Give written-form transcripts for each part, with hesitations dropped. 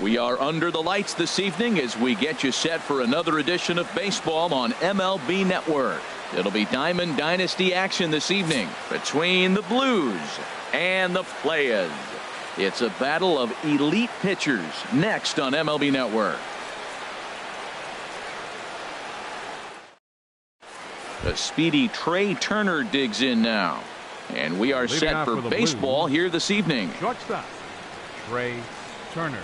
We are under the lights this evening as we get you set for another edition of baseball on MLB Network. It'll be Diamond Dynasty action this evening between the Blues and the Players. It's a battle of elite pitchers next on MLB Network. The speedy Trey Turner digs in now. And we are set for baseball here this evening. Shortstop, Trey Turner.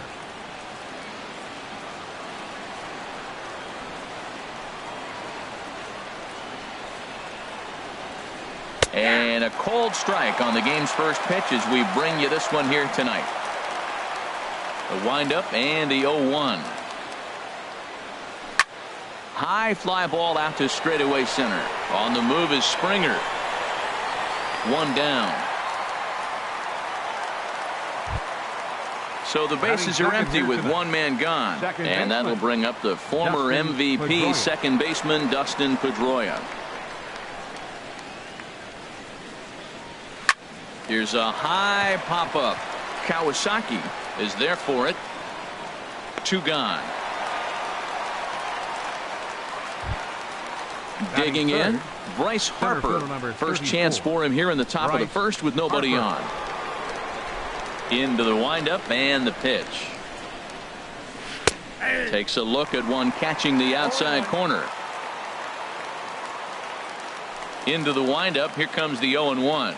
And a cold strike on the game's first pitch as we bring you this one here tonight. The windup and the 0-1. High fly ball out to straightaway center. On the move is Springer. One down. So the bases are empty with one man gone. And that'll bring up the former MVP second baseman Dustin Pedroia. Here's a high pop-up. Kawasaki is there for it. Two gone. Digging in, Bryce Harper. First chance for him here in the top of the first with nobody on. Into the windup and the pitch. Takes a look at one catching the outside corner. Into the windup. Here comes the 0-1.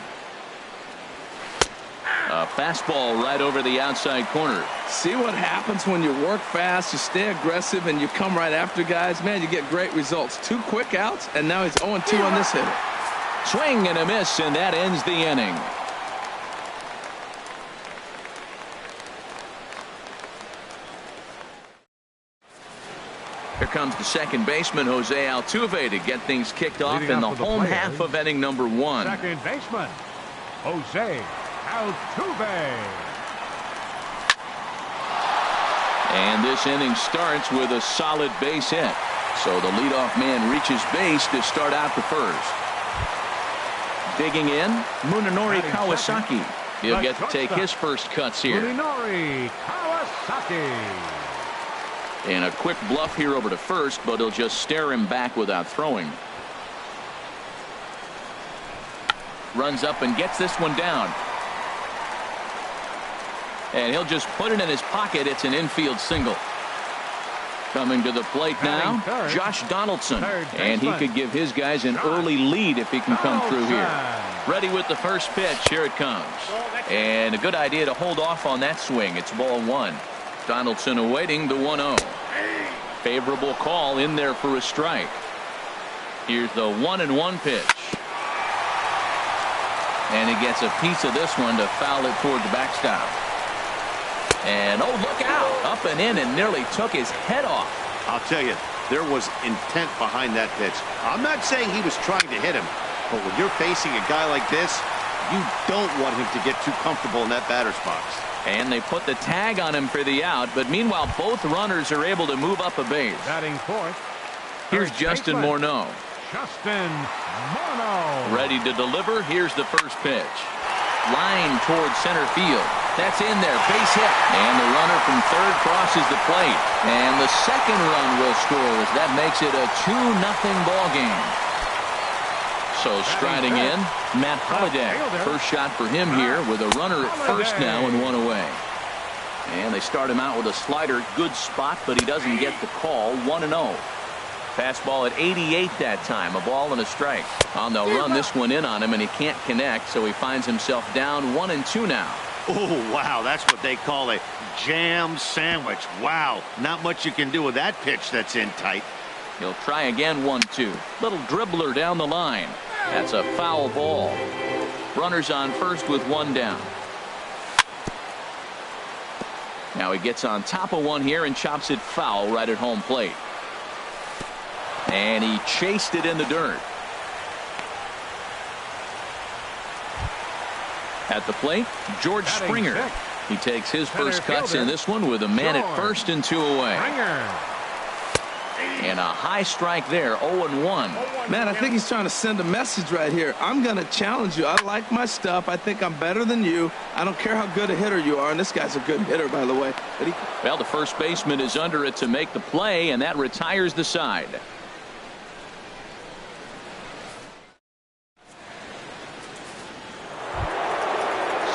A fastball right over the outside corner. See what happens when you work fast, you stay aggressive, and you come right after guys. Man, you get great results. 2 quick outs, and now he's 0-2 on this hitter. Swing and a miss, and that ends the inning. Here comes the second baseman, Jose Altuve, to get things kicked off in the home half of inning number 1. Second baseman, Jose Altuve. And this inning starts with a solid base hit. So the leadoff man reaches base to start out the first. Digging in, Munenori Kawasaki. He'll get to take his first cuts here. Munenori Kawasaki. And a quick bluff here over to first, but he'll just stare him back without throwing. Runs up and gets this one down. And he'll just put it in his pocket. It's an infield single. Coming to the plate now, Josh Donaldson. And he could give his guys an early lead if he can come through here. Ready with the first pitch. Here it comes. And a good idea to hold off on that swing. It's ball 1. Donaldson awaiting the 1-0. Favorable call in there for a strike. Here's the 1-1 pitch. And he gets a piece of this one to foul it toward the backstop. And oh, look out, up and in, and nearly took his head off. I'll tell you, there was intent behind that pitch. I'm not saying he was trying to hit him, but when you're facing a guy like this, you don't want him to get too comfortable in that batter's box. And they put the tag on him for the out, but meanwhile both runners are able to move up a base. Batting fourth. Here's Justin Morneau. Justin Morneau. Ready to deliver. Here's the first pitch. Line towards center field. That's in there. Base hit. And the runner from third crosses the plate. And the second run will score as that makes it a 2-0 ball game. So striding in, Matt Holliday. First shot for him here with a runner at first now and one away. And they start him out with a slider. Good spot, but he doesn't get the call. 1-0. Fastball at 88 that time. A ball and a strike. Oh, they'll run this one in on him, and he can't connect, so he finds himself down 1-2 now. Oh, wow, that's what they call a jam sandwich. Wow, not much you can do with that pitch that's in tight. He'll try again. 1-2. Little dribbler down the line. That's a foul ball. Runners on first with one down. Now he gets on top of one here and chops it foul right at home plate. And he chased it in the dirt. At the plate, George Springer. He takes his first cuts in this one with a man at first and 2 away. And a high strike there, 0-1. Man, I think he's trying to send a message right here. I'm going to challenge you. I like my stuff. I think I'm better than you. I don't care how good a hitter you are. And this guy's a good hitter, by the way. Well, the first baseman is under it to make the play, and that retires the side.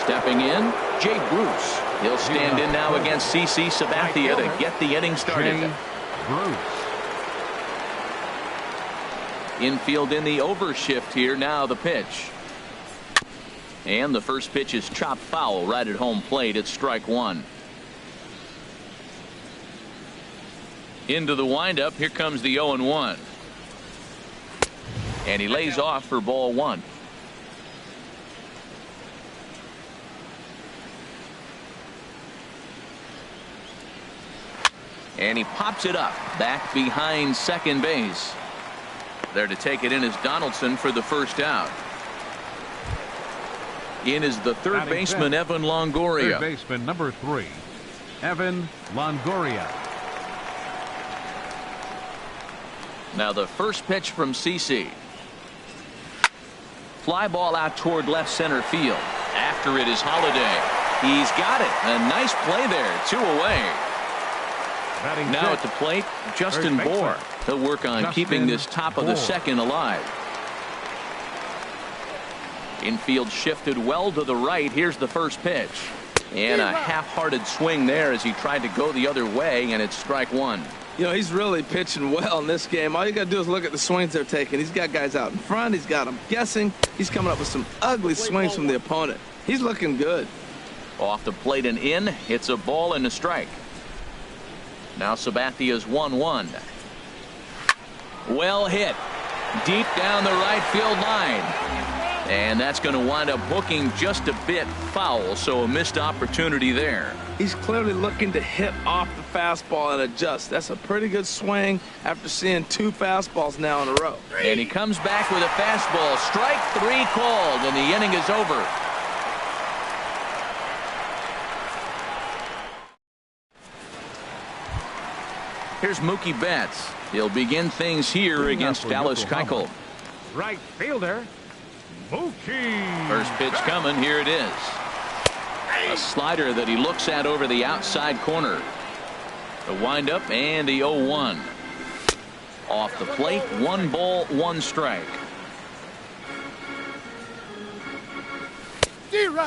Stepping in, Jay Bruce. He'll stand in now against CC Sabathia to get the inning started. Jay Bruce. Infield in the overshift here. Now the pitch. And the first pitch is chopped foul right at home plate. It's strike one. Into the windup. Here comes the 0-1. And he lays off for ball one. And he pops it up back behind second base. There to take it in is Donaldson for the first out. In is the third baseman, Evan Longoria. Third baseman number 3, Evan Longoria. Now the first pitch from CC. Fly ball out toward left center field. After it is Holiday. He's got it. A nice play there. 2 away. Now at the plate, Justin Bohr. He'll work on keeping this top of the second alive. Infield shifted well to the right. Here's the first pitch. And a half-hearted swing there as he tried to go the other way, and it's strike one. You know, he's really pitching well in this game. All you got to do is look at the swings they're taking. He's got guys out in front. He's got them guessing. He's coming up with some ugly swings from the opponent. He's looking good. Off the plate and in. It's a ball and a strike. Now Sabathia's 1-1. Well hit. Deep down the right field line. And that's going to wind up hooking just a bit foul, so a missed opportunity there. He's clearly looking to hit off the fastball and adjust. That's a pretty good swing after seeing 2 fastballs now in a row. And he comes back with a fastball. Strike 3 called, and the inning is over. Here's Mookie Betts. He'll begin things here against Dallas Keuchel. Right fielder, Mookie. First pitch coming. Here it is. A slider that he looks at over the outside corner. The windup and the 0-1. Off the plate, 1 ball, 1 strike.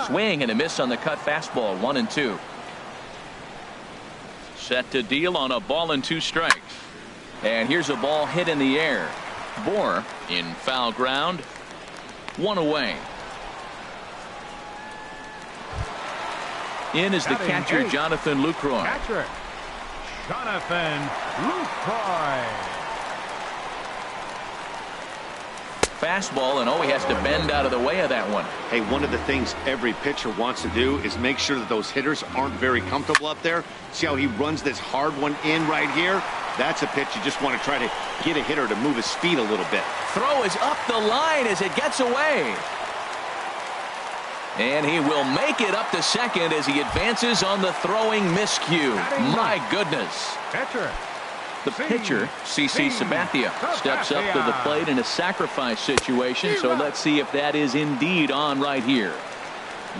Swing and a miss on the cut fastball. 1-2. Set to deal on a ball and 2 strikes. And here's a ball hit in the air. Bohr in foul ground. 1 away. In is the catcher, Jonathan Lucroy. Catcher, Jonathan Lucroy. Fastball, and he has to bend out of the way of that one. Hey, one of the things every pitcher wants to do is make sure that those hitters aren't very comfortable up there. See how he runs this hard one in right here? That's a pitch you just want to try to get a hitter to move his feet a little bit. Throw is up the line as it gets away. And he will make it up to second as he advances on the throwing miscue. My goodness. Catcher. The pitcher, CC Sabathia, steps up to the plate in a sacrifice situation, so let's see if that is indeed on right here.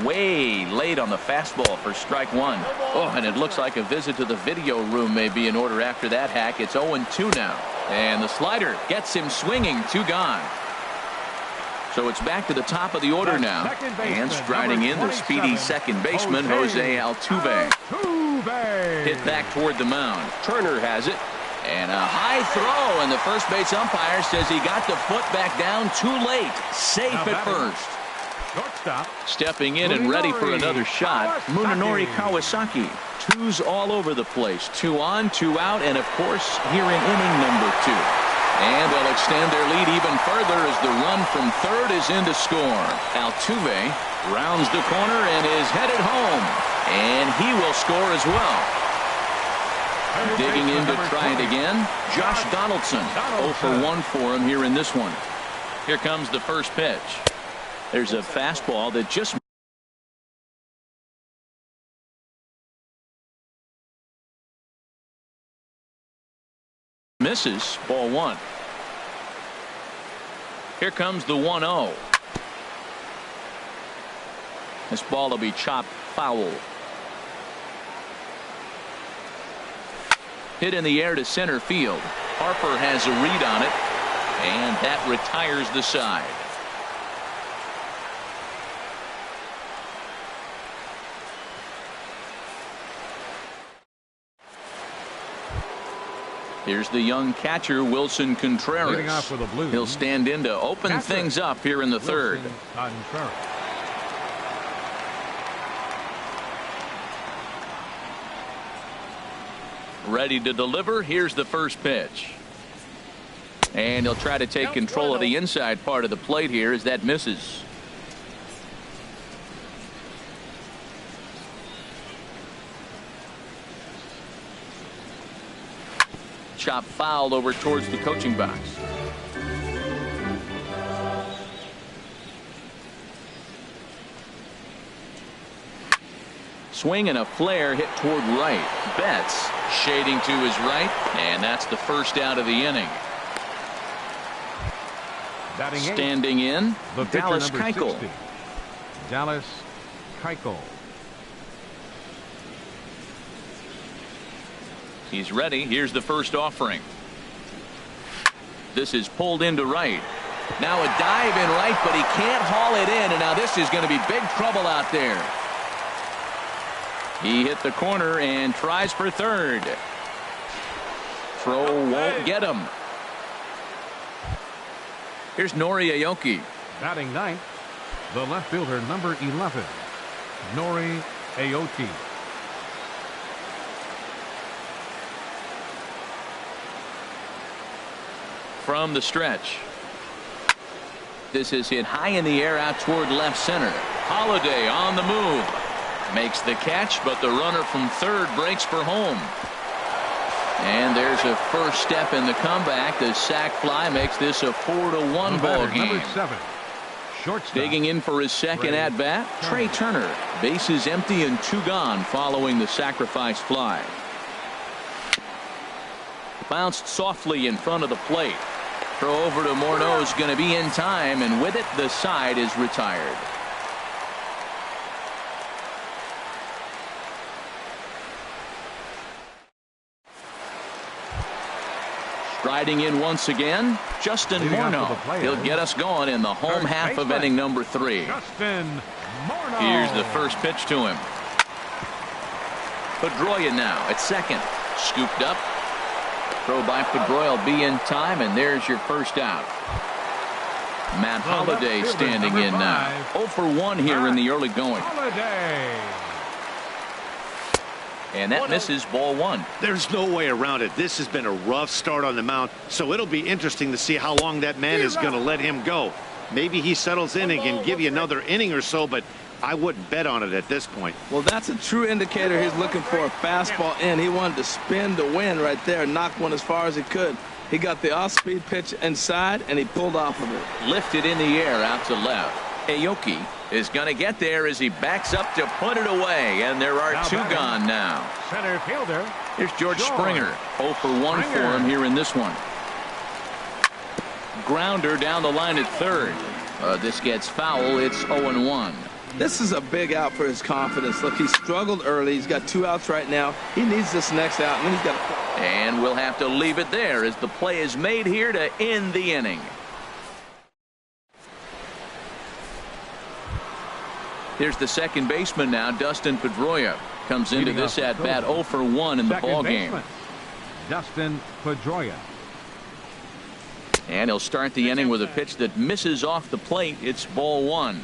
Way late on the fastball for strike 1. Oh, and it looks like a visit to the video room may be in order after that hack. It's 0-2 now. And the slider gets him swinging. 2 gone. So it's back to the top of the order now. And striding in the speedy second baseman, Jose Altuve. Hit back toward the mound. Turner has it. And a high throw, and the first base umpire says he got the foot back down too late. Safe at first. Shortstop. Stepping in and ready for another shot, Munenori Kawasaki. 2s all over the place. 2 on, 2 out, and of course here in inning number 2. And they'll extend their lead even further as the run from third is in to score. Altuve rounds the corner and is headed home. And he will score as well. Digging in to try it again, Josh Donaldson. 0 for 1 for him here in this one. Here comes the first pitch. There's a fastball that just Misses. Ball one. Here comes the 1-0. This ball will be chopped foul. Hit in the air to center field. Harper has a read on it, and that retires the side. Here's the young catcher, Wilson Contreras. Leading off with the Blues, he'll stand in to open things up here in the third. Ready to deliver. Here's the first pitch. And he'll try to take control of the inside part of the plate here as that misses. Chop fouled over towards the coaching box. Swing and a flare hit toward right. Betts shading to his right, and that's the first out of the inning. Standing in, Dallas Keuchel. Dallas Keuchel. He's ready. Here's the first offering. This is pulled into right. Now a dive in right, but he can't haul it in, and now this is going to be big trouble out there. He hit the corner and tries for third. Throw won't get him. Here's Nori Aoki. Batting ninth, the left fielder, number 11, Nori Aoki. From the stretch. This is hit high in the air out toward left center. Holiday on the move. Makes the catch, but the runner from third breaks for home. And there's a first step in the comeback. The sac fly makes this a 4-1 ball game. Number 7, shortstop. Digging in for his second at bat, Trey Turner. Bases empty and 2 gone following the sacrifice fly. Bounced softly in front of the plate. Throw over to Morneau is going to be in time, and with it, the side is retired. Striding in once again, Justin Morneau. He'll get us going in the home half of inning number 3. Justin Morneau. Here's the first pitch to him. Pedroia now at second. Scooped up. Throw by Pedroia will be in time, and there's your first out. Matt Holliday standing in now. 0 for 1 here in the early going. And that misses. Ball one. There's no way around it. This has been a rough start on the mound, so it'll be interesting to see how long that man is going to let him go. Maybe he settles in and can give you another inning or so, but I wouldn't bet on it at this point. Well, that's a true indicator. He's looking for a fastball in. He wanted to spin to win right there, knock one as far as he could. He got the off-speed pitch inside, and he pulled off of it. Lifted in the air out to left. Aoki is going to get there as he backs up to put it away, and there are 2 gone now. Center fielder. Here's George Springer. 0 for 1 for him here in this one. Grounder down the line at third. This gets foul. It's 0-1. This is a big out for his confidence. Look, he struggled early. He's got 2 outs right now. He needs this next out, and then he's got to... And we'll have to leave it there as the play is made here to end the inning. Here's the second baseman now, Dustin Pedroia. Comes into this at bat 0 for 1 in the ball game. Dustin Pedroia. And he'll start the inning with a pitch that misses off the plate. It's ball 1.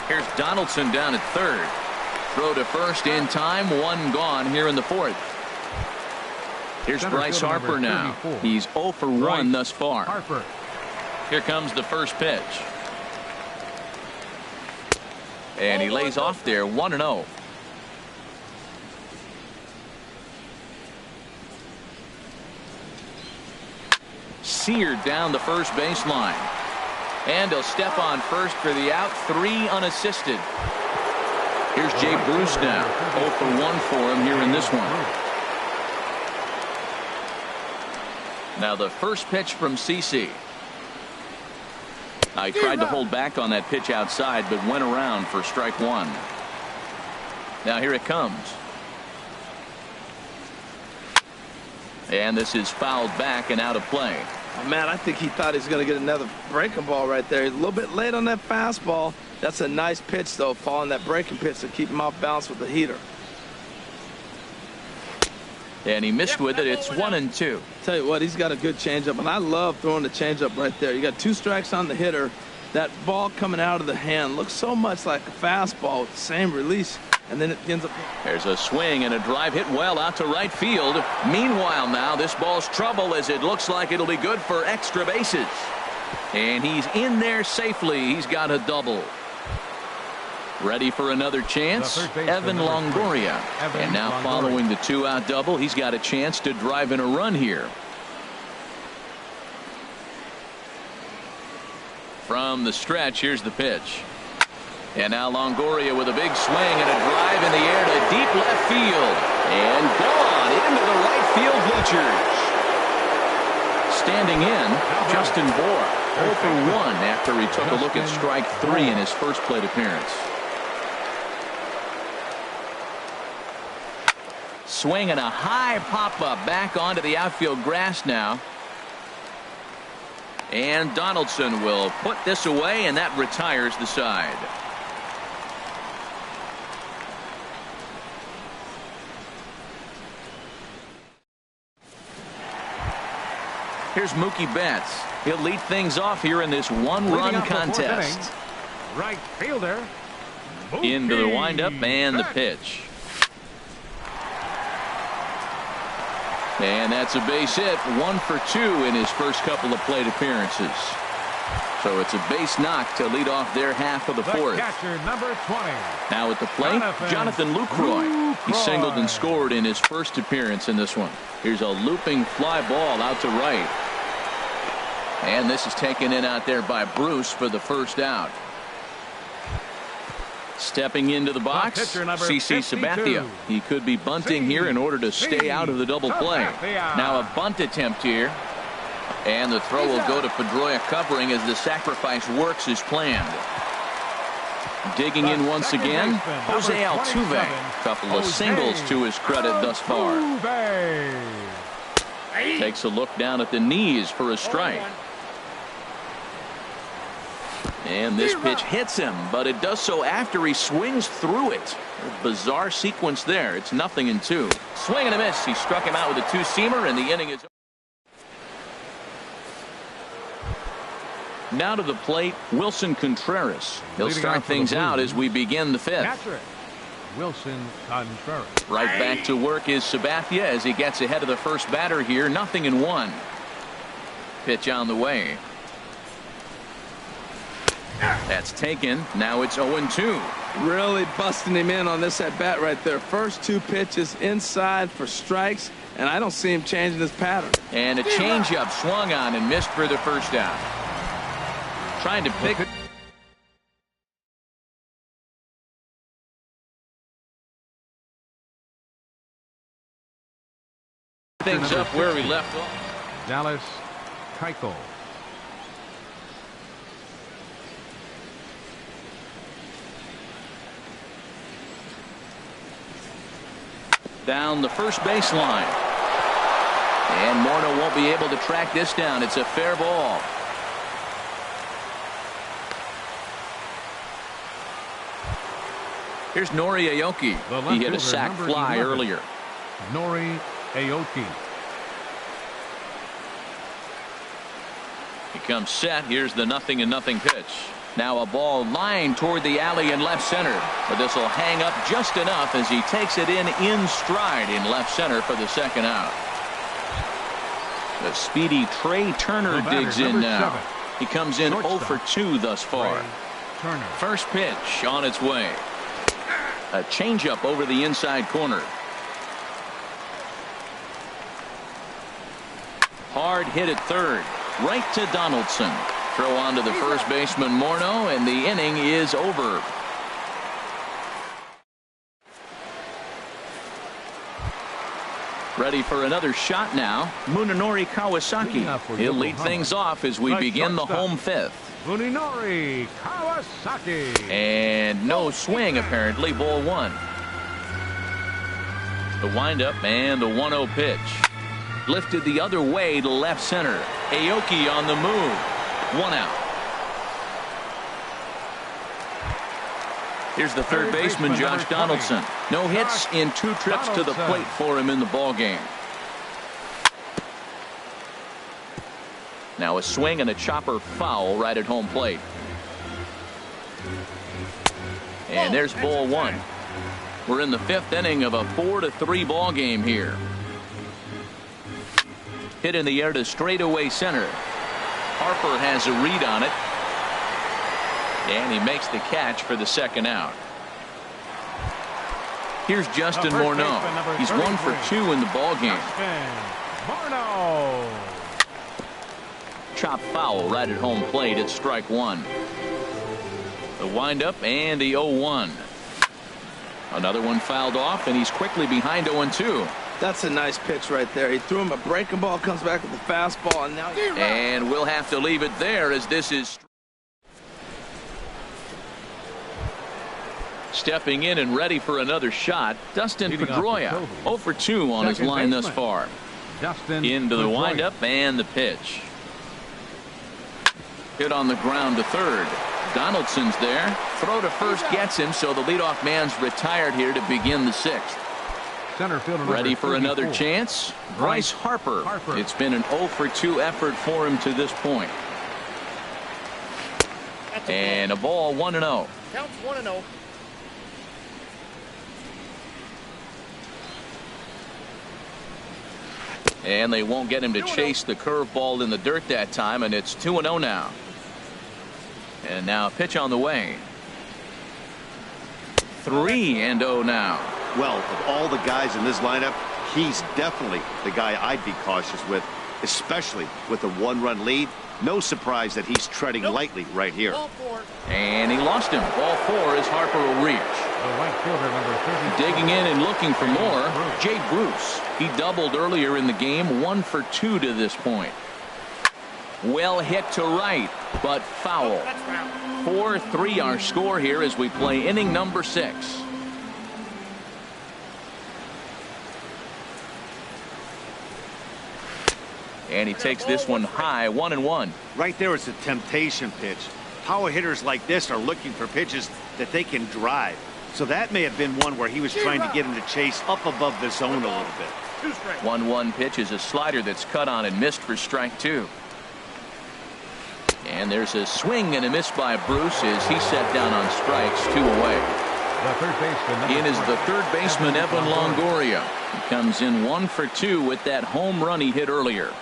Here's Donaldson down at third. Throw to first in time. 1 gone here in the 4th. Here's Bryce Harper now. He's 0 for 1 thus far. Harper. Here comes the first pitch. And he lays off there. 1-0. Seared down the first baseline. And he'll step on first for the out. 3 unassisted. Here's Jay Bruce now. 0 for 1 for him here in this one. Now the first pitch from CC. I tried to hold back on that pitch outside, but went around for strike one. Now here it comes. And this is fouled back and out of play. Oh, man, I think he thought he was going to get another breaking ball right there. He's a little bit late on that fastball. That's a nice pitch, though, following that breaking pitch to keep him off balance with the heater. And he missed with it. It's 1-2. Tell you what, he's got a good changeup, and I love throwing the changeup right there. You got 2 strikes on the hitter. That ball coming out of the hand looks so much like a fastball with the same release, and then it ends up. There's a swing and a drive hit well out to right field. Meanwhile, now this ball's trouble as it looks like it'll be good for extra bases. And he's in there safely. He's got a double. Ready for another chance, Evan Longoria. And now following the 2-out double, he's got a chance to drive in a run here. From the stretch, here's the pitch. And now Longoria with a big swing and a drive in the air to deep left field. And gone into the right field bleachers. Standing in, Justin Bour. 0 for 1 after he took a look at strike 3 in his first plate appearance. Swing and a high pop-up back onto the outfield grass now. And Donaldson will put this away, and that retires the side. Here's Mookie Betts. He'll lead things off here in this one-run contest. Right fielder. Into the windup and the pitch. And that's a base hit. 1 for 2 in his first couple of plate appearances. So it's a base knock to lead off their half of the fourth. Catcher, number 20. Now at the plate, Jonathan Lucroy. He singled and scored in his first appearance in this one. Here's a looping fly ball out to right. And this is taken in out there by Bruce for the first out. Stepping into the box, CC Sabathia. He could be bunting here in order to stay out of the double play. Now a bunt attempt here. And the throw will go to Pedroia covering as the sacrifice works as planned. Digging in once again, Jose Altuve. Couple of singles to his credit thus far. Takes a look down at the knees for a strike. And this pitch hits him, but it does so after he swings through it. A bizarre sequence there. It's 0-2. Swing and a miss. He struck him out with a 2-seamer, and the inning is over. Now to the plate, Wilson Contreras. He'll start things out as we begin the fifth. Wilson Contreras. Right back to work is Sabathia as he gets ahead of the first batter here. 0-1. Pitch on the way. That's taken. Now it's 0-2. Really busting him in on this at bat right there. First 2 pitches inside for strikes, and I don't see him changing his pattern. And a changeup swung on and missed for the first out. Trying to pick things up where we left off. Dallas Keuchel. Down the first baseline. And Morneau won't be able to track this down. It's a fair ball. Here's Nori Aoki. He hit a sac fly earlier. Nori Aoki. He comes set. Here's the 0-0 pitch. Now a ball lined toward the alley in left center. But this will hang up just enough as he takes it in stride in left center for the second out. The speedy Trey Turner digs in now. He comes in 0 for 2 thus far. First pitch on its way. A changeup over the inside corner. Hard hit at third. Right to Donaldson. Throw on to the first baseman Morneau, and the inning is over. Ready for another shot now. Munenori Kawasaki. He'll lead things off as we begin the home fifth. Munenori Kawasaki. And no swing, apparently. Ball one. The windup and the 1-0 pitch. Lifted the other way to left center. Aoki on the move. 1 out. Here's the third baseman, Josh Donaldson. No hits in 2 trips to the plate for him in the ball game. Now a swing and a chopper foul right at home plate. And there's ball one. We're in the 5th inning of a 4-3 ball game here. Hit in the air to straightaway center. Harper has a read on it. And he makes the catch for the 2nd out. Here's Justin Morneau. He's 1 for 2 in the ball game. Chop foul right at home plate. It's strike 1. The windup and the 0-1. Another one fouled off, and he's quickly behind 0-2. That's a nice pitch right there. He threw him a breaking ball, comes back with a fastball, and now he's and we'll have to leave it there as this is stepping in and ready for another shot. Dustin Pedroia 0 for 2 on his line thus far. Into the windup and the pitch. Hit on the ground to third. Donaldson's there. Throw to first gets him, so the leadoff man's retired here to begin the 6th. Ready for another chance. Bryce Harper. It's been an 0 for 2 effort for him to this point. And a ball 1-0. Counts 1-0. And they won't get him to chase the curveball in the dirt that time, and it's 2-0 now. And now a pitch on the way. 3-0 now. Well, of all the guys in this lineup, he's definitely the guy I'd be cautious with, especially with a 1-run lead. No surprise that he's treading lightly right here. And he lost him. Ball 4 as Harper will reach. Digging in and looking for more, Jay Bruce. He doubled earlier in the game, 1 for 2 to this point. Well hit to right, but foul. 4-3 our score here as we play inning number 6. And he takes this one high, 1-1. Right there is a temptation pitch. Power hitters like this are looking for pitches that they can drive. So that may have been one where he was trying to get him to chase up above the zone a little bit. 1-1 pitch is a slider that's cut on and missed for strike 2. And there's a swing and a miss by Bruce as he set down on strikes, 2 away. In is the third baseman, Evan Longoria. He comes in 1 for 2 with that home run he hit earlier.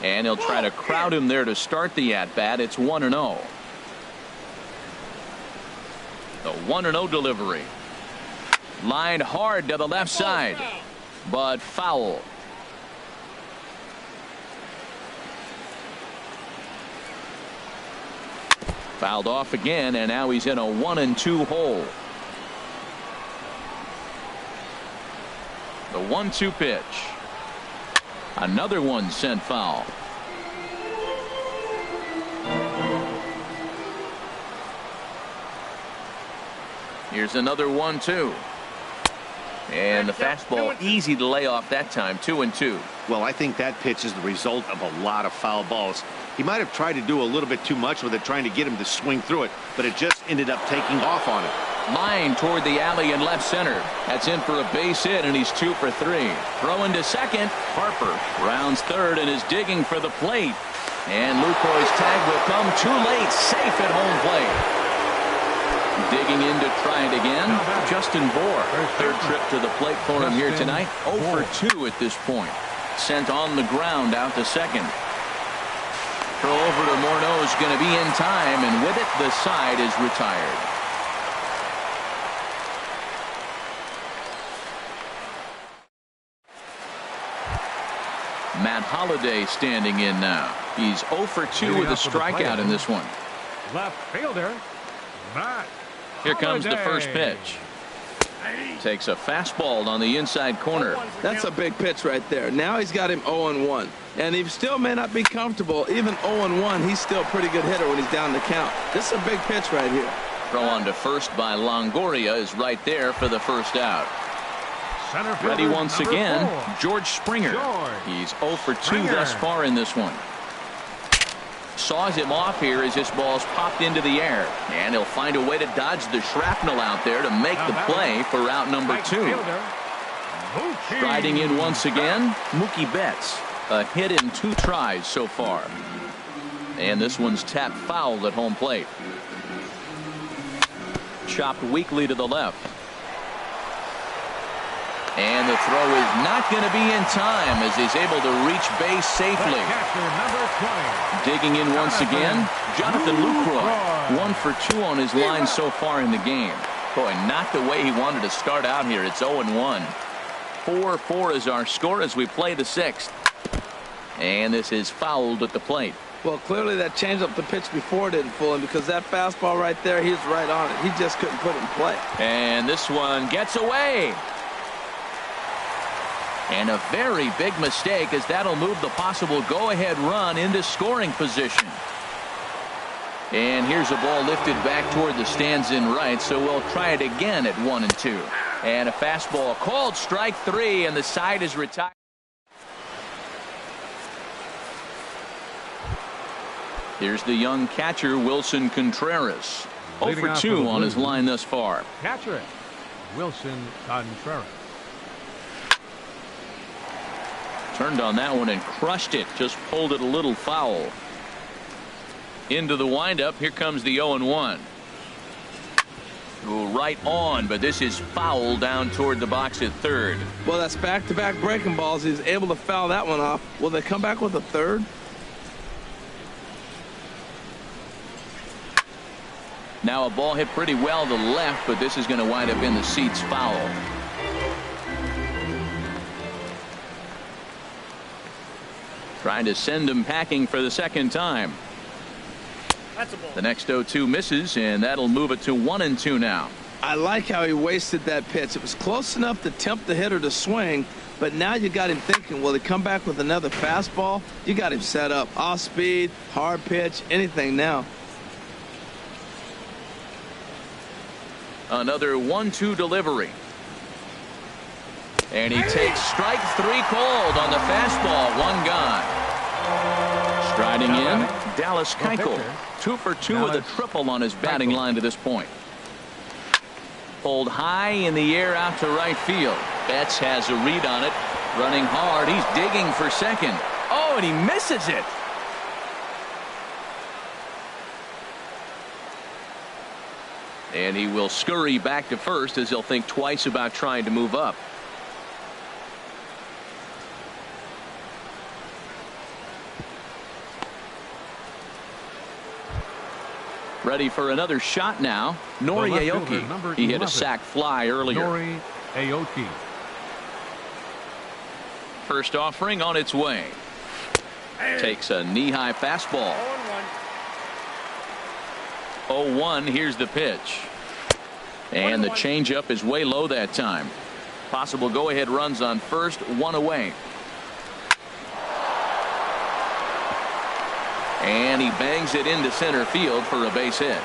And he'll try to crowd him there to start the at-bat. It's 1-0. The 1-0 delivery. Lined hard to the left side, but foul. Fouled off again, and now he's in a 1-2 hole. The 1-2 pitch. Another one sent foul. Here's another 1-2. And the fastball easy to lay off that time, 2-2. Well, I think that pitch is the result of a lot of foul balls. He might have tried to do a little bit too much with it, trying to get him to swing through it, but it just ended up taking off on him. Line toward the alley in left center. That's in for a base hit, and he's 2 for 3. Throwing to second. Harper rounds third and is digging for the plate. And Lucoy's tag will come too late. Safe at home plate. Digging in to try it again. Justin Bohr. Third trip to the plate for him here tonight. 0 for 2 at this point. Sent on the ground out to second. Throw over to Morneau is going to be in time, and with it, the side is retired. Matt Holliday standing in now. He's 0 for 2 with a strikeout in this one. Left fielder, Matt. Here comes the first pitch. Takes a fastball on the inside corner. That's a big pitch right there. Now he's got him 0-1. And he still may not be comfortable. Even 0-1, he's still a pretty good hitter when he's down the count. This is a big pitch right here. Throw on to first by Longoria is right there for the first out. Ready once again, George Springer. He's 0 for 2 thus far in this one. Saws him off here as this ball's popped into the air. And he'll find a way to dodge the shrapnel out there to make the play for route number 2. Striding in once again, Mookie Betts. A hit in 2 tries so far. And this one's tapped foul at home plate. Chopped weakly to the left. And the throw is not going to be in time as he's able to reach base safely. Digging in once again, Jonathan Lucroy. 1 for 2 on his line so far in the game. Boy, not the way he wanted to start out here. It's 0-1. 4-4 is our score as we play the 6th. And this is fouled at the plate. Well, clearly that changeup the pitch before didn't fool him because that fastball right there, he was right on it. He just couldn't put it in play. And this one gets away. And a very big mistake as that'll move the possible go-ahead run into scoring position. And here's a ball lifted back toward the stands in right, so we'll try it again at 1-2. And a fastball called strike 3, and the side is retired. Here's the young catcher, Wilson Contreras. 0 for 2 on his line thus far. Catcher, Wilson Contreras. Turned on that one and crushed it. Just pulled it a little foul. Into the windup. Here comes the 0-1. Go right on, but this is foul down toward the box at third. Well, that's back-to-back breaking balls. He's able to foul that one off. Will they come back with a third? Now a ball hit pretty well to the left, but this is going to wind up in the seats foul. Trying to send him packing for the second time. That's a ball. The next 0-2 misses, and that'll move it to 1-2 now. I like how he wasted that pitch. It was close enough to tempt the hitter to swing, but now you got him thinking, will he come back with another fastball? You got him set up. Off speed, hard pitch, anything now. Another 1-2 delivery. And he takes strike 3 called on the fastball. 1 gone. Striding in, Dallas Keuchel. 2 for 2 with a triple on his batting line to this point. Pulled high in the air out to right field. Betts has a read on it. Running hard. He's digging for second. Oh, and he misses it. And he will scurry back to first as he'll think twice about trying to move up. Ready for another shot now. Nori Aoki. He hit a sac fly earlier. Nori Aoki. First offering on its way. Takes a knee-high fastball. 0-1. Here's the pitch. And the changeup is way low that time. Possible go-ahead runs on first, 1 away. And he bangs it into center field for a base hit.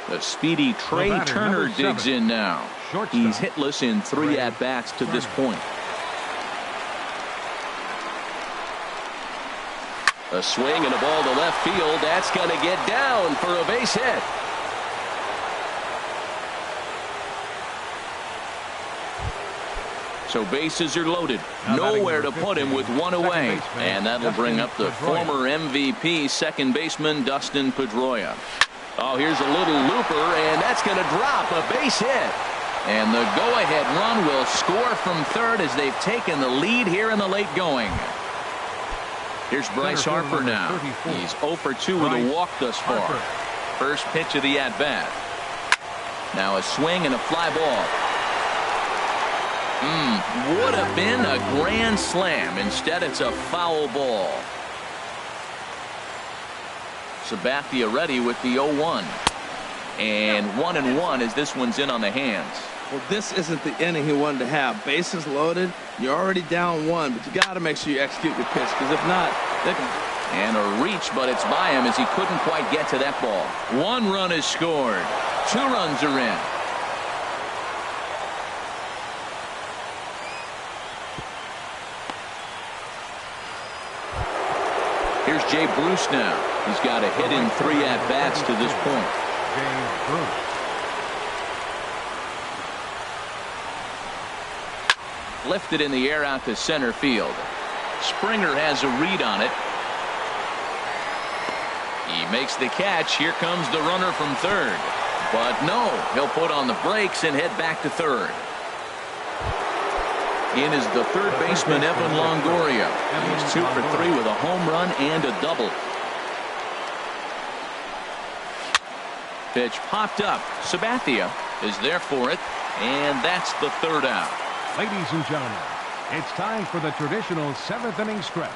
The speedy Trey Turner digs in now. He's hitless in 3 at-bats to this point. A swing and a ball to left field. That's going to get down for a base hit. So bases are loaded. Nowhere to put him with 1 away. And that'll bring up the former MVP second baseman Dustin Pedroia. Oh, here's a little looper, and that's going to drop a base hit. And the go-ahead run will score from third as they've taken the lead here in the late going. Here's Bryce Harper now. He's 0 for 2 with a walk thus far. First pitch of the at-bat. Now a swing and a fly ball. Would have been a grand slam. Instead, it's a foul ball. Sabathia ready with the 0-1. And 1-1 as this one's in on the hands. Well, this isn't the inning he wanted to have. Bases loaded. You're already down 1, but you got to make sure you execute your pitch, because if not, they can. And a reach, but it's by him as he couldn't quite get to that ball. 1 run is scored. 2 runs are in. Here's Jay Bruce now. He's got a hit in 3 at-bats to this point. Jay Bruce. Lifted in the air out to center field. Springer has a read on it. He makes the catch. Here comes the runner from third. But no, he'll put on the brakes and head back to third. In is the third baseman, Evan Longoria. He's 2 for 3 with a home run and a double. Pitch popped up. Sabathia is there for it, and that's the 3rd out. Ladies and gentlemen, it's time for the traditional 7th inning stretch.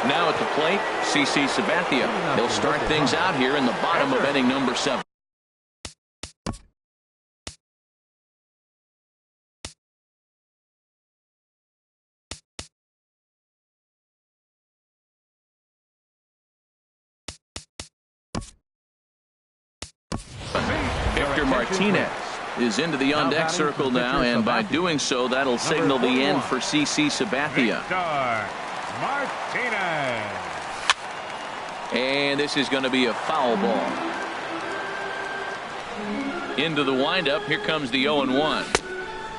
Now at the plate, CC Sabathia. He'll start things out here in the bottom of inning number 7. Victor Martinez is into the on-deck circle now, and by doing so, that'll signal the end for CC Sabathia. Martinez. And this is going to be a foul ball. Into the windup. Here comes the 0-1.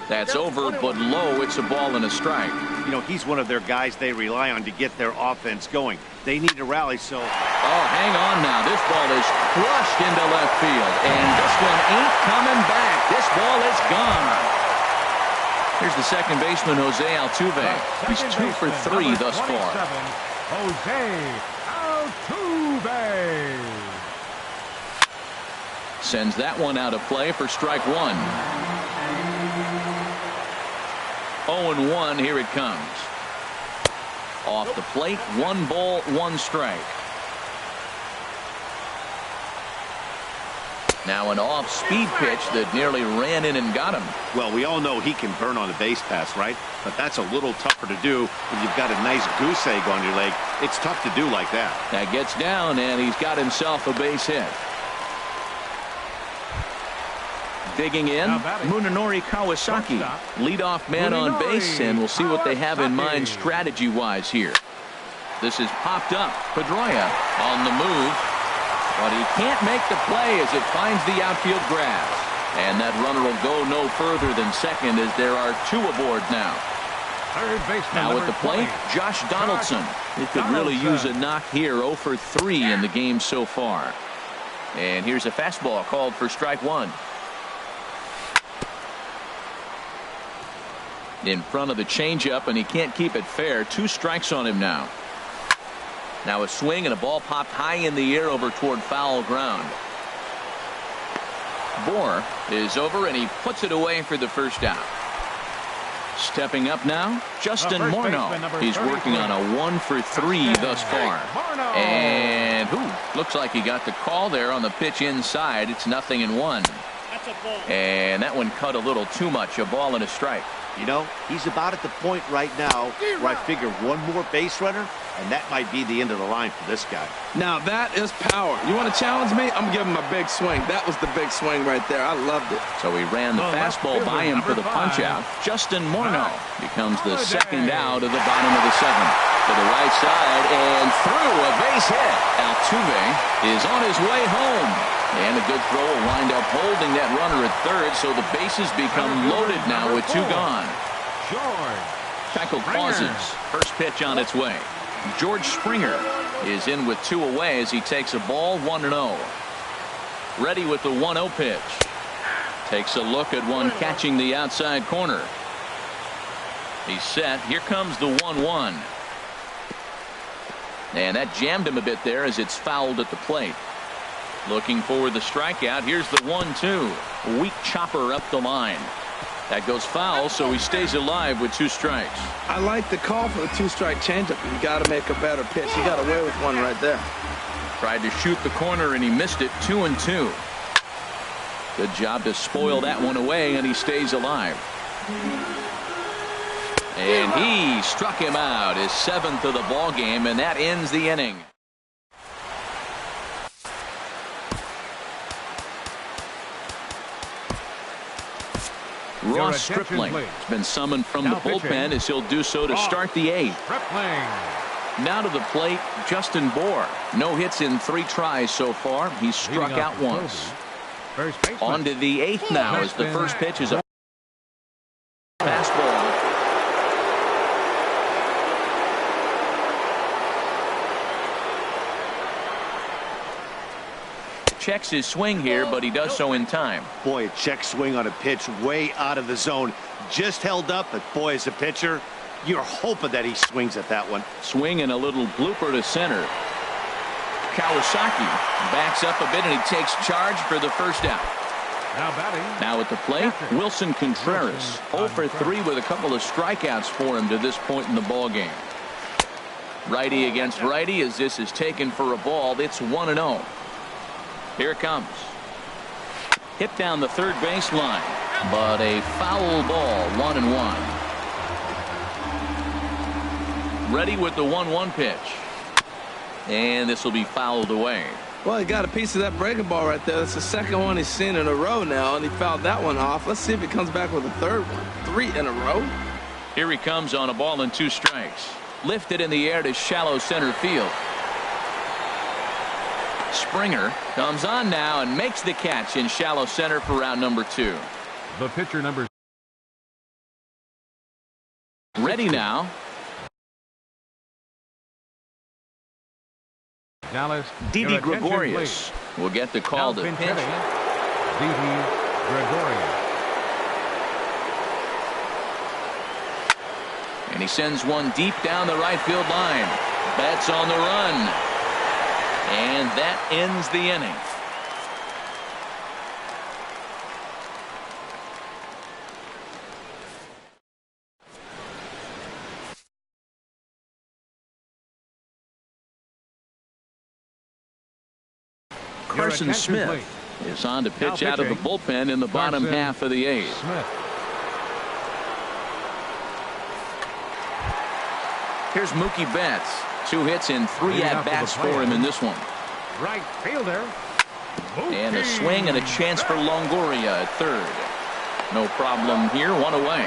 That's over, but low. It's a ball and a strike. You know, he's one of their guys they rely on to get their offense going. They need to rally, so. Oh, hang on now. This ball is crushed into left field, and this one ain't coming back. This ball is gone. Here's the second baseman, Jose Altuve. He's 2 for 3 thus far. Jose Altuve sends that one out of play for strike 1. 0-1. Here it comes. Off the plate, 1 ball, 1 strike. Now an off-speed pitch that nearly ran in and got him. Well, we all know he can burn on a base pass, right? But that's a little tougher to do when you've got a nice goose egg on your leg. It's tough to do like that. That gets down, and he's got himself a base hit. Digging in, Munenori Kawasaki, leadoff man on base, and we'll see what they have in mind strategy-wise here. This is popped up. Pedroia on the move, but he can't make the play as it finds the outfield grass. And that runner will go no further than second as there are 2 aboard now. Now at the plate, Josh Donaldson. He could really use a knock here. 0 for 3 in the game so far. And here's a fastball called for strike 1. In front of the changeup, and he can't keep it fair. 2 strikes on him now. Now a swing and a ball popped high in the air over toward foul ground. Bohr is over, and he puts it away for the first out. Stepping up now, Justin Morneau. He's working on a 1 for 3 thus far. And looks like he got the call there on the pitch inside. It's 0-1. And that one cut a little too much. A ball and a strike. You know, he's about at the point right now where I figure 1 more base runner, and that might be the end of the line for this guy. Now that is power. You want to challenge me? I'm giving him a big swing. That was the big swing right there. I loved it. So he ran the fastball by him for the punch out. Justin Morneau becomes the second out of the bottom of the 7th. To the right side and through, a base hit. Altuve is on his way home. And a good throw will wind up holding that runner at third, so the bases become loaded now with 2 gone. Tackle pauses. First pitch on its way. George Springer is in with 2 away as he takes a ball 1-0. Ready with the 1-0 pitch. Takes a look at one catching the outside corner. He's set. Here comes the 1-1. And that jammed him a bit there as it's fouled at the plate. Looking for the strikeout. Here's the 1-2. Weak chopper up the line. That goes foul, so he stays alive with 2 strikes. I like the call for the 2-strike changeup. You got to make a better pitch. He got away with one right there. Tried to shoot the corner, and he missed it. 2-2. Good job to spoil that one away, and he stays alive. And he struck him out, his 7th of the ball game, and that ends the inning. Ross Stripling has been summoned from the bullpen as he'll do so to start the 8th. Now to the plate, Justin Bohr. No hits in 3 tries so far. He's struck out once. On to the 8th now as the first pitch is a fastball. Checks his swing here, but he does so in time. Boy, a check swing on a pitch way out of the zone. Just held up, but boy, as a pitcher, you're hoping that he swings at that one. Swing and a little blooper to center. Kawasaki backs up a bit, and he takes charge for the first out. Now at the plate, Wilson Contreras. 0 for 3 with a couple of strikeouts for him to this point in the ball game. Righty against righty as this is taken for a ball. It's 1-0. Here it comes. Hit down the third base line, but a foul ball. 1-1. Ready with the 1-1 pitch, and this will be fouled away. Well, he got a piece of that breaking ball right there. That's the second one he's seen in a row now, and he fouled that one off. Let's see if he comes back with a third one. 3 in a row. Here he comes on a ball and 2 strikes. Lifted in the air to shallow center field. Springer comes on now and makes the catch in shallow center for round number 2. The pitcher number. Ready now. Dallas. Didi Gregorius will get the call to pitch. Didi Gregorius. And he sends one deep down the right field line. Betts on the run. And that ends the inning. Carson Smith is on to pitch out of the bullpen in the bottom half of the 8th. Here's Mookie Betts. 2 hits and 3 at-bats for him in this one. Right fielder. And a swing and a chance for Longoria at third. No problem here. 1 away.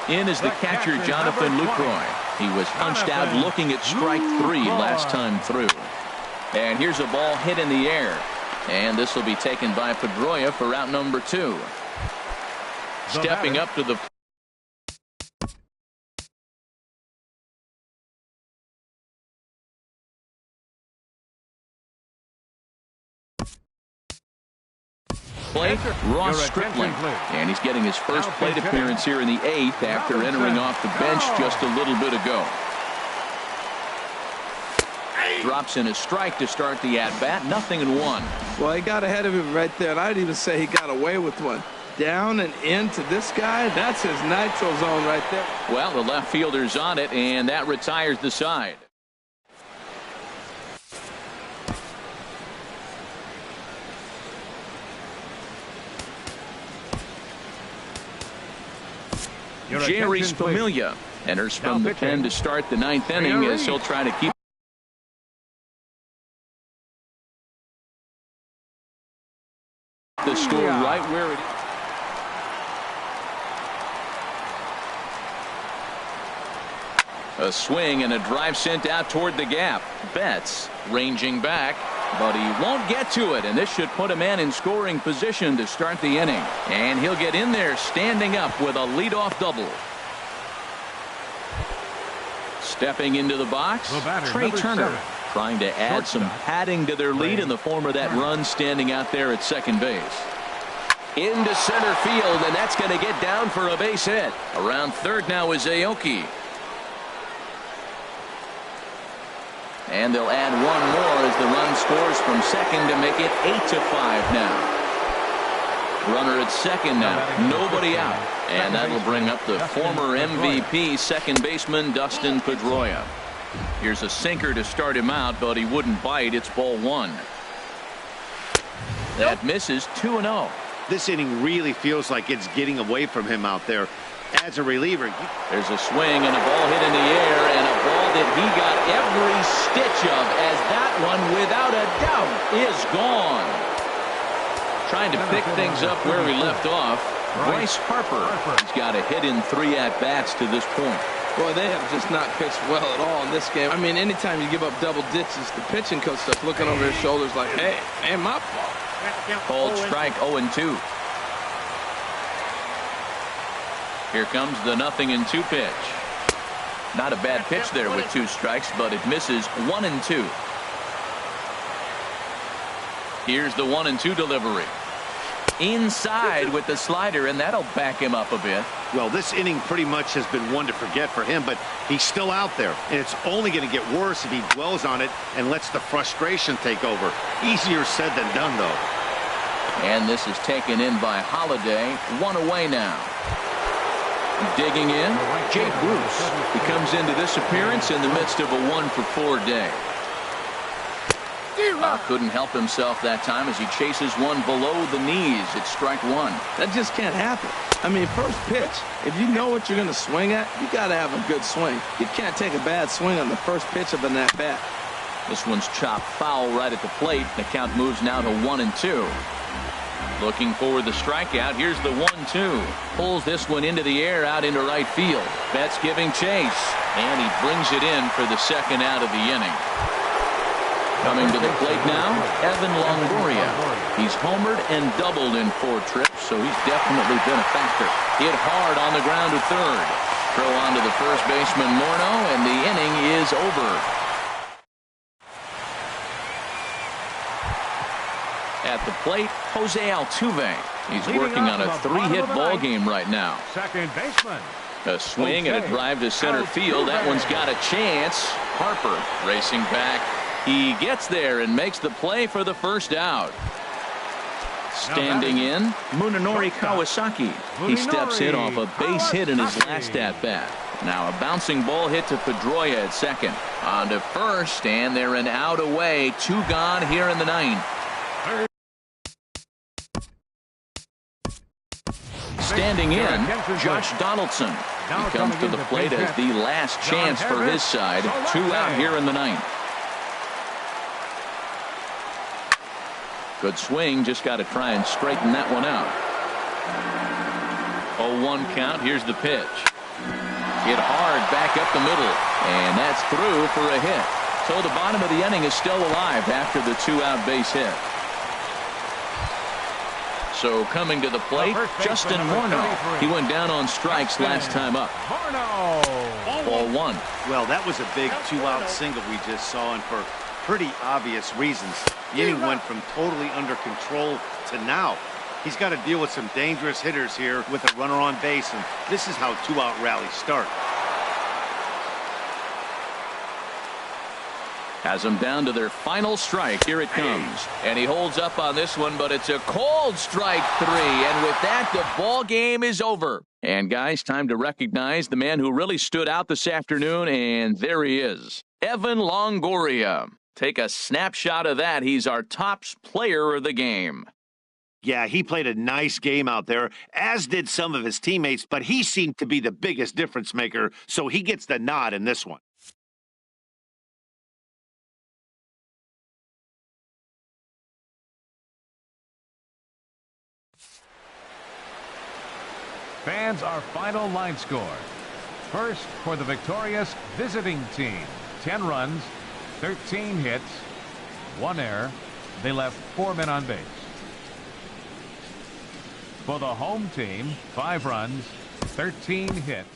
In is the catcher, Jonathan Lucroy. He was punched out looking at strike 3 last time through. And here's a ball hit in the air. And this will be taken by Pedroia for out number 2. Stepping up to the plate, Ross Stripling. And he's getting his first plate appearance here in the 8th after entering off the bench just a little bit ago. Drops in a strike to start the at-bat. 0-1. Well, he got ahead of him right there, and I'd even say he got away with one. Down and into this guy, that's his nitro zone right there. Well, the left fielder's on it, and that retires the side. Jerry Familia enters from the pen to start the 9th inning as he'll try to keep the score right where it is. A swing and a drive sent out toward the gap. Betts ranging back, but he won't get to it, and this should put a man in scoring position to start the inning. And he'll get in there standing up with a leadoff double. Stepping into the box, Trey Turner trying to add some padding to their lead in the form of that run standing out there at second base. Into center field, and that's going to get down for a base hit. Around third now is Aoki. And they'll add one more as the run scores from second to make it 8-5 now. Runner at second now. Nobody out. And that'll bring up the former MVP second baseman Dustin Pedroia. Here's a sinker to start him out, but he wouldn't bite. It's ball one. That misses 2-0. This inning really feels like it's getting away from him out there as a reliever. There's a swing and a ball hit in the air, and a ball that he got every stitch of, as that one, without a doubt, is gone. Trying to pick things up where we left off. Bryce Harper has got a hit in 3 at-bats to this point. Boy, they have just not pitched well at all in this game. I mean, anytime you give up double digits, the pitching coach starts looking over his shoulders like, hey, ain't my fault. Called strike 0-2. Here comes the 0-2 pitch. Not a bad pitch there with 2 strikes, but it misses 1-2. Here's the 1-2 delivery. Inside with the slider, and that'll back him up a bit. Well, this inning pretty much has been one to forget for him, but he's still out there, and it's only going to get worse if he dwells on it and lets the frustration take over. Easier said than done, though. And this is taken in by Holiday. 1 away now. Digging in, Jake Bruce. He comes into this appearance in the midst of a 1-for-4 day. Couldn't help himself that time as he chases one below the knees. It's strike 1. That just can't happen. I mean, first pitch, if you know what you're going to swing at, you got to have a good swing. You can't take a bad swing on the first pitch of an at-bat. This one's chopped foul right at the plate. The count moves now to 1-2. Looking for the strikeout. Here's the 1-2. Pulls this one into the air out into right field. Betts giving chase. And he brings it in for the second out of the inning. Coming to the plate now, Evan Longoria. He's homered and doubled in 4 trips, so he's definitely been a factor. Hit hard on the ground to third. Throw on to the first baseman, Morneau, and the inning is over. At the plate, Jose Altuve. He's working on a 3-hit ball game right now. Second baseman. A swing and a drive to center field. That one's got a chance. Harper racing back. He gets there and makes the play for the first out. Standing in, Munenori Kawasaki. He steps in off a base hit in his last at-bat. Now a bouncing ball hit to Pedroia at second. On to first, and they're an out away. 2 gone here in the 9th. Standing in, Josh Donaldson. He comes to the plate as the last chance for his side. 2 out here in the 9th. Good swing, just got to try and straighten that one out. 0-1 count. Here's the pitch. Hit hard back up the middle, and that's through for a hit. So the bottom of the inning is still alive after the 2-out base hit. So coming to the plate, Justin Morneau. He went down on strikes last time up. Ball 1. Well, that was a big 2-out single we just saw, and for pretty obvious reasons. The inning went from totally under control to now. He's got to deal with some dangerous hitters here with a runner on base, and this is how 2-out rallies start. Has them down to their final strike. Here it comes. And he holds up on this one, but it's a cold strike 3. And with that, the ball game is over. And guys, time to recognize the man who really stood out this afternoon, and there he is. Evan Longoria. Take a snapshot of that. He's our top player of the game. Yeah, he played a nice game out there, as did some of his teammates, but he seemed to be the biggest difference maker, so he gets the nod in this one. Fans, our final line score. First, for the victorious visiting team, 10 runs, 13 hits, 1 error. They left 4 men on base. For the home team, 5 runs, 13 hits,